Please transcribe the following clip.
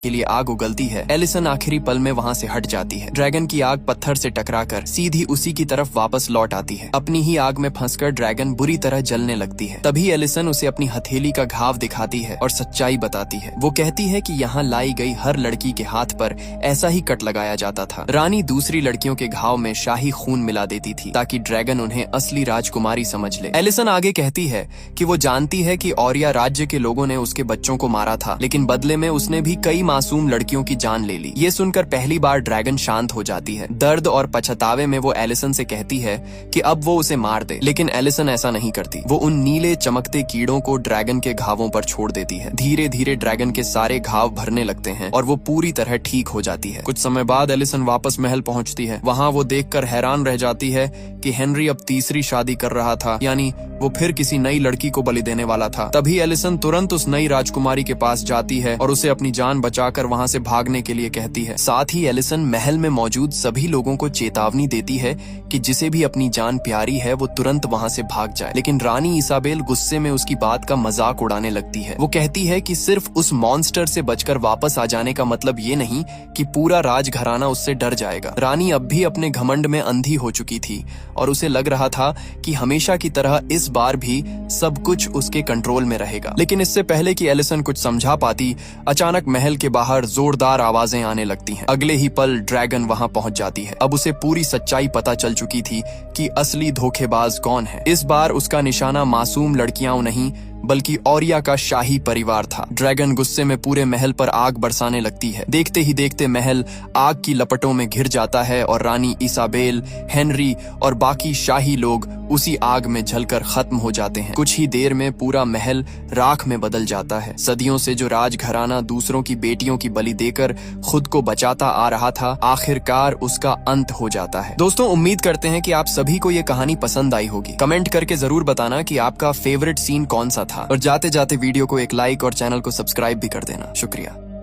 के लिए आग उगलती है, एलिसन आखिरी पल में वहाँ से हट जाती है। ड्रैगन की आग पत्थर से टकराकर सीधी उसी की तरफ वापस लौट आती है। अपनी ही आग में फंसकर ड्रैगन बुरी तरह जलने लगती है। तभी एलिसन उसे अपनी हथेली का घाव दिखाती है और सच्चाई बताती है। वो कहती है कि यहाँ लाई गई हर लड़की के हाथ पर ऐसा ही कट लगाया जाता था। रानी दूसरी लड़कियों के घाव में शाही खून मिला देती थी ताकि ड्रैगन उन्हें असली राजकुमारी समझ ले। एलिसन आगे कहती है कि वो जानती है कि औरिया राज्य के लोगों ने उसके बच्चों को मारा था, लेकिन बदले में उसने भी कई मासूम लड़कियों की जान ले ली। ये सुनकर पहली बार ड्रैगन शांत हो जाती है। दर्द और पछतावे में वो एलिसन से कहती है कि अब वो उसे मार दे, लेकिन एलिसन ऐसा नहीं करती। वो उन नीले चमकते कीड़ों को ड्रैगन के घावों पर छोड़ देती है। धीरे धीरे ड्रैगन के सारे घाव भरने लगते हैं और वो पूरी तरह ठीक हो जाती है। कुछ समय बाद एलिसन वापस महल पहुंचती है। वहाँ वो देखकर हैरान रह जाती है कि हेनरी अब तीसरी शादी कर रहा था, यानी वो फिर किसी नई लड़की को बलि देने वाला था। तभी एलिसन तुरंत उस नई राजकुमारी के पास जाती है और उसे अपनी जान बचाकर वहाँ से भागने के लिए कहती है। साथ ही एलिसन महल में मौजूद सभी लोगों को चेतावनी देती है कि जिसे भी अपनी जान प्यारी है वो तुरंत वहाँ से भाग जाए। लेकिन रानी इसाबेल गुस्से में उसकी बात का मजाक उड़ाने लगती है। वो कहती है कि सिर्फ उस मॉन्स्टर से बचकर वापस आ जाने का मतलब ये नहीं कि पूरा राजघराना उससे डर जाएगा। रानी अब भी अपने घमंड में अंधी हो चुकी थी और उसे लग रहा था कि हमेशा की तरह इस बार भी सब कुछ उसके कंट्रोल में रहेगा। लेकिन इससे पहले कि एलिसन कुछ समझा पाती, अचानक महल के बाहर जोरदार आवाजें आने लगती हैं। अगले ही पल ड्रैगन वहां पहुंच जाती है। अब उसे पूरी सच्चाई पता चल चुकी थी कि असली धोखेबाज कौन है। इस बार उसका निशाना मासूम लड़कियां नहीं बल्कि औरिया का शाही परिवार था। ड्रैगन गुस्से में पूरे महल पर आग बरसाने लगती है। देखते ही देखते महल आग की लपटों में घिर जाता है और रानी इसाबेल, हेनरी और बाकी शाही लोग उसी आग में जलकर खत्म हो जाते हैं। कुछ ही देर में पूरा महल राख में बदल जाता है। सदियों से जो राजघराना दूसरों की बेटियों की बलि देकर खुद को बचाता आ रहा था, आखिरकार उसका अंत हो जाता है। दोस्तों, उम्मीद करते हैं कि आप सभी को ये कहानी पसंद आई होगी। कमेंट करके जरूर बताना कि आपका फेवरेट सीन कौन सा था और जाते जाते वीडियो को एक लाइक और चैनल को सब्सक्राइब भी कर देना। शुक्रिया।